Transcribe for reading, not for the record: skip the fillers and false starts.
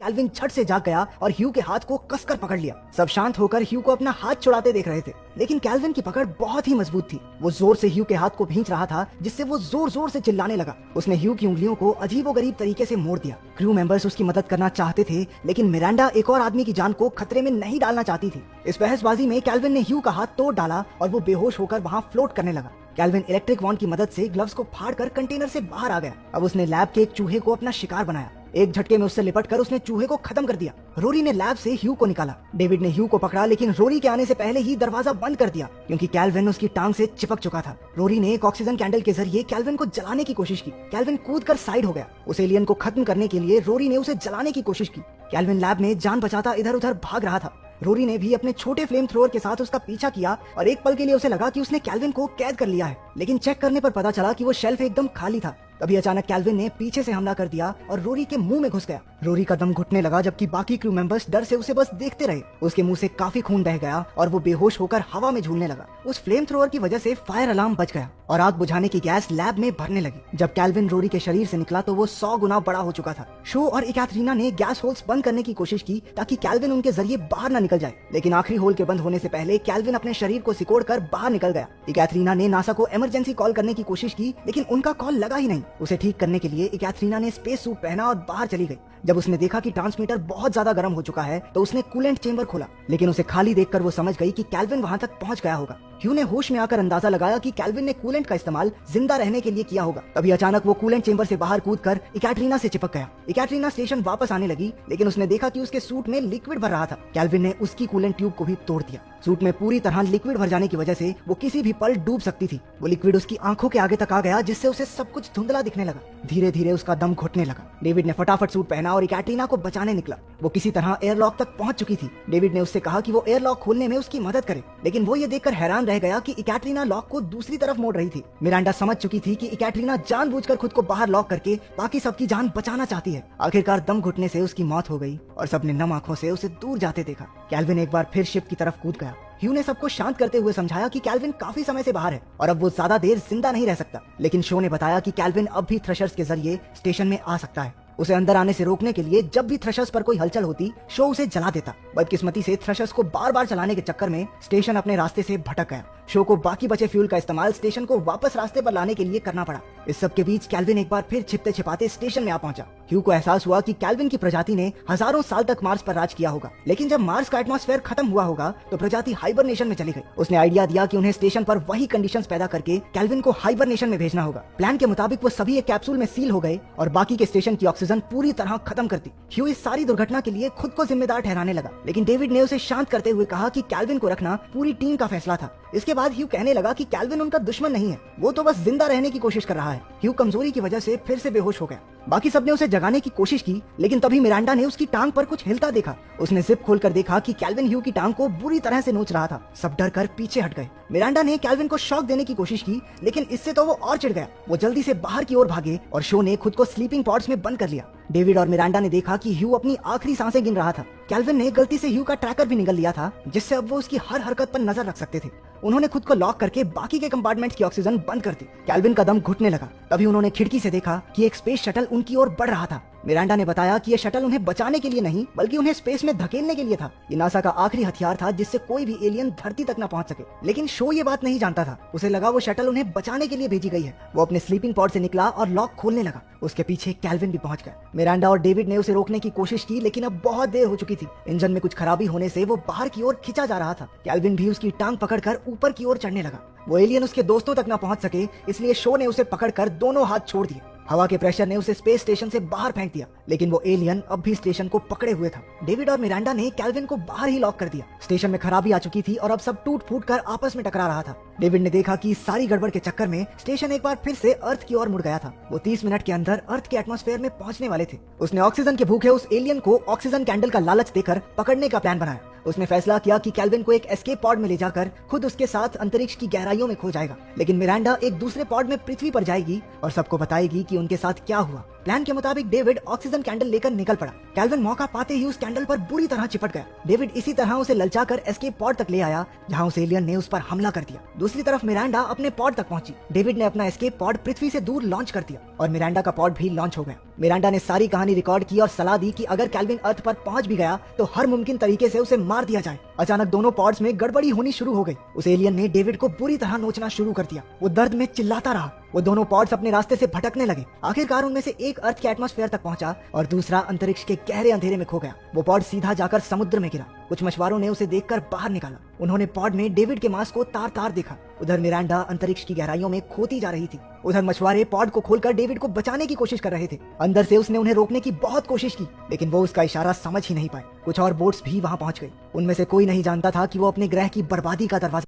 Kelvin झट से जाग गया और ह्यू के हाथ को कसकर पकड़ लिया। सब शांत होकर ह्यू को अपना हाथ छुड़ाते देख रहे थे, लेकिन कैल्विन की पकड़ बहुत ही मजबूत थी। वो जोर से ह्यू के हाथ को भींच रहा था, जिससे वो जोर जोर से चिल्लाने लगा। उसने ह्यू की उंगलियों को अजीबोगरीब तरीके से मोड़ दिया। क्रू मेंबर्स उसकी मदद करना चाहते थे, लेकिन मिरांडा एक और आदमी की जान को खतरे में नहीं डालना चाहती थी। इस बहसबाजी में कैल्विन ने ह्यू का हाथ तोड़ डाला और वो बेहोश होकर वहाँ फ्लोट करने लगा। कैल्विन इलेक्ट्रिक वॉन्ड की मदद से ग्लव्स को फाड़कर कंटेनर से बाहर आ गया। अब उसने लैब के एक चूहे को अपना शिकार बनाया। एक झटके में उससे लिपटकर उसने चूहे को खत्म कर दिया। रोरी ने लैब से ह्यू को निकाला। डेविड ने ह्यू को पकड़ा, लेकिन रोरी के आने से पहले ही दरवाजा बंद कर दिया, क्योंकि कैल्विन उसकी टांग से चिपक चुका था। रोरी ने एक ऑक्सीजन कैंडल के जरिए कैल्विन को जलाने की कोशिश की। कैल्विन कूदकर साइड हो गया। उस एलियन को खत्म करने के लिए रोरी ने उसे जलाने की कोशिश की। कैल्विन लैब में जान बचाता इधर उधर भाग रहा था। रोरी ने भी अपने छोटे फ्लेम थ्रोअर के साथ उसका पीछा किया और एक पल के लिए उसे लगा कि उसने कैल्विन को कैद कर लिया है, लेकिन चेक करने पर पता चला कि वो शेल्फ एकदम खाली था। तभी अचानक कैल्विन ने पीछे से हमला कर दिया और रोरी के मुंह में घुस गया। रोरी का दम घुटने लगा, जबकि बाकी क्रू मेंबर्स डर से उसे बस देखते रहे। उसके मुंह से काफी खून बह गया और वो बेहोश होकर हवा में झूलने लगा। उस फ्लेम थ्रोअर की वजह से फायर अलार्म बच गया और आग बुझाने की गैस लैब में भरने लगी। जब कैल्विन रोरी के शरीर से निकला तो वो 100 गुना बड़ा हो चुका था। शो और इकैथरीना ने गैस होल्स बंद करने की कोशिश की ताकि कैल्विन उनके जरिए बाहर न निकल जाए, लेकिन आखिरी होल के बंद होने से पहले कैल्विन अपने शरीर को सिकोड़कर बाहर निकल गया। इकैथरीना ने नासा को इमरजेंसी कॉल करने की कोशिश की, लेकिन उनका कॉल लगा ही नहीं। उसे ठीक करने के लिए इकैथरीना ने स्पेस सूट पहना और बाहर चली गई। जब उसने देखा कि ट्रांसमीटर बहुत ज्यादा गर्म हो चुका है तो उसने कूलेंट चेंबर खोला, लेकिन उसे खाली देखकर वो समझ गई कि कैल्विन वहां तक पहुंच गया होगा। ह्यू ने होश में आकर अंदाजा लगाया कि कैल्विन ने कूलेंट का इस्तेमाल जिंदा रहने के लिए किया होगा। तभी अचानक वो कूलेंट चेंबर से बाहर कूदकर इकैटरीना से चिपक गया। इकैटरीना स्टेशन वापस आने लगी, लेकिन उसने देखा कि उसके सूट में लिक्विड भर रहा था। कैल्विन ने उसकी कूलेंट ट्यूब को भी तोड़ दिया। सूट में पूरी तरह लिक्विड भर जाने की वजह से वो किसी भी पल डूब सकती थी। वो लिक्विड उसकी आंखों के आगे तक आ गया, जिससे उसे सब कुछ धुंधला दिखने लगा। धीरे धीरे उसका दम घुटने लगा। डेविड ने फटाफट सूट पहना और इकैटरीना को बचाने निकला। वो किसी तरह एयरलॉक तक पहुंच चुकी थी। डेविड ने उससे कहा कि वो एयरलॉक खोलने में उसकी मदद करे, लेकिन वो ये देखकर हैरान रह गया कि इकैटरीना लॉक को दूसरी तरफ मोड़ रही थी। मिरांडा समझ चुकी थी कि इकैटरीना जानबूझकर खुद को बाहर लॉक करके बाकी सबकी जान बचाना चाहती है। आखिरकार दम घुटने से उसकी मौत हो गई और सबने नम आंखों से उसे दूर जाते देखा। कैल्विन एक बार फिर शिप की तरफ कूद गया। ह्यू ने सबको शांत करते हुए समझाया कि कैल्विन काफी समय से बाहर है और अब वो ज्यादा देर जिंदा नहीं रह सकता, लेकिन शो ने बताया कि कैल्विन अब भी थ्रेशर्स के जरिए स्टेशन में आ सकता है। उसे अंदर आने से रोकने के लिए जब भी थ्रेशर्स पर कोई हलचल होती, शो उसे जला देता। बदकिस्मती से थ्रेशर्स को बार बार चलाने के चक्कर में स्टेशन अपने रास्ते से भटक गया। शो को बाकी बचे फ्यूल का इस्तेमाल स्टेशन को वापस रास्ते पर लाने के लिए करना पड़ा। इस सब के बीच कैल्विन एक बार फिर छिपते छिपाते स्टेशन में आ पहुंचा। ह्यू को एहसास हुआ कि कैल्विन की प्रजाति ने हजारों साल तक मार्स पर राज किया होगा, लेकिन जब मार्स का एटमॉस्फेयर खत्म हुआ होगा तो प्रजाति हाइबरनेशन में चली गई। उसने आइडिया दिया कि उन्हें स्टेशन पर वही कंडीशंस पैदा करके कैल्विन को हाइबरनेशन में भेजना होगा। प्लान के मुताबिक वो सभी एक कैप्सूल में सील हो गए और बाकी के स्टेशन की ऑक्सीजन पूरी तरह खत्म कर दी। ह्यू इस सारी दुर्घटना के लिए खुद को जिम्मेदार ठहराने लगा, लेकिन डेविड ने उसे शांत करते हुए कहा कि कैल्विन को रखना पूरी टीम का फैसला था। इसके बाद ह्यू कहने लगा कि कैल्विन उनका दुश्मन नहीं है, वो तो बस जिंदा रहने की कोशिश कर रहा है। ह्यू कमजोरी की वजह से फिर से बेहोश हो गया। बाकी सबने उसे जगाने की कोशिश की, लेकिन तभी मिरांडा ने उसकी टांग पर कुछ हिलता देखा। उसने जिप खोलकर देखा कि कैल्विन ह्यू की टांग को बुरी तरह से नोच रहा था। सब डर कर पीछे हट गए। मिरांडा ने कैल्विन को शॉक देने की कोशिश की, लेकिन इससे तो वो और चिढ़ गया। वो जल्दी से बाहर की ओर भागे और शो ने खुद को स्लीपिंग पॉड्स में बंद कर लिया। डेविड और मिरांडा ने देखा कि ह्यू अपनी आखिरी सांसें गिन रहा था। कैल्विन ने गलती से ह्यू का ट्रैकर भी निगल लिया था, जिससे अब वो उसकी हर हरकत पर नजर रख सकते थे। उन्होंने खुद को लॉक करके बाकी के कंपार्टमेंट की ऑक्सीजन बंद कर दी। कैल्विन का दम घुटने लगा। तभी उन्होंने खिड़की से देखा कि एक स्पेस शटल उनकी ओर बढ़ रहा था। मिरांडा ने बताया कि ये शटल उन्हें बचाने के लिए नहीं, बल्कि उन्हें स्पेस में धकेलने के लिए था। ये नासा का आखिरी हथियार था जिससे कोई भी एलियन धरती तक न पहुंच सके। लेकिन शो ये बात नहीं जानता था। उसे लगा वो शटल उन्हें बचाने के लिए भेजी गई है। वो अपने स्लीपिंग पॉड से निकला और लॉक खोलने लगा। उसके पीछे कैल्विन भी पहुंच गया। मिरांडा और डेविड ने उसे रोकने की कोशिश की, लेकिन अब बहुत देर हो चुकी थी। इंजन में कुछ खराबी होने से वो बाहर की ओर खिंचा जा रहा था। कैल्विन भी उसकी टांग पकड़कर ऊपर की ओर चढ़ने लगा। वो एलियन उसके दोस्तों तक न पहुंच सके, इसलिए शो ने उसे पकड़कर दोनों हाथ छोड़ दिए। हवा के प्रेशर ने उसे स्पेस स्टेशन से बाहर फेंक दिया, लेकिन वो एलियन अब भी स्टेशन को पकड़े हुए था। डेविड और मिरांडा ने कैल्विन को बाहर ही लॉक कर दिया। स्टेशन में खराबी आ चुकी थी और अब सब टूट फूट कर आपस में टकरा रहा था। डेविड ने देखा कि इस सारी गड़बड़ के चक्कर में स्टेशन एक बार फिर से अर्थ की ओर मुड़ गया था। वो 30 मिनट के अंदर अर्थ के एटमॉस्फेयर में पहुंचने वाले थे। उसने ऑक्सीजन के भूखे उस एलियन को ऑक्सीजन कैंडल का लालच देकर पकड़ने का प्लान बनाया। उसने फैसला किया कि कैल्विन को एक एस्केप पॉड में ले जाकर खुद उसके साथ अंतरिक्ष की गहराइयों में खो जाएगा, लेकिन मिरांडा एक दूसरे पॉड में पृथ्वी पर जाएगी और सबको बताएगी कि उनके साथ क्या हुआ। प्लान के मुताबिक डेविड ऑक्सीजन कैंडल लेकर निकल पड़ा। कैल्विन मौका पाते ही उस कैंडल पर बुरी तरह चिपट गया। डेविड इसी तरह उसे ललचाकर एस्केप पॉड तक ले आया, जहां उस एलियन ने उस पर हमला कर दिया। दूसरी तरफ मिरांडा अपने पॉड तक पहुंची। डेविड ने अपना एस्केप पॉड पृथ्वी से दूर लॉन्च कर दिया और मिरांडा का पॉड भी लॉन्च हो गया। मिरांडा ने सारी कहानी रिकॉर्ड की और सलाह दी कि अगर कैल्विन अर्थ पर पहुंच भी गया तो हर मुमकिन तरीके से उसे मार दिया जाए। अचानक दोनों पॉड्स में गड़बड़ी होनी शुरू हो गई। उस एलियन ने डेविड को बुरी तरह नोचना शुरू कर दिया। वो दर्द में चिल्लाता रहा। वो दोनों पॉड्स अपने रास्ते से भटकने लगे। आखिरकार उनमें से एक अर्थ के एटमॉस्फेयर तक पहुंचा और दूसरा अंतरिक्ष के गहरे अंधेरे में खो गया। वो पॉड सीधा जाकर समुद्र में गिरा। कुछ मछुआरों ने उसे देखकर बाहर निकाला। उन्होंने पॉड में डेविड के मांस को तार तार देखा। उधर मिरांडा अंतरिक्ष की गहराइयों में खोती जा रही थी। उधर मछुआरे पॉड को खोलकर डेविड को बचाने की कोशिश कर रहे थे। अंदर से उसने उन्हें रोकने की बहुत कोशिश की, लेकिन वो उसका इशारा समझ ही नहीं पाए। कुछ और बोट्स भी वहां पहुंच गई। उनमें से कोई नहीं जानता था कि वो अपने ग्रह की बर्बादी का दरवाजा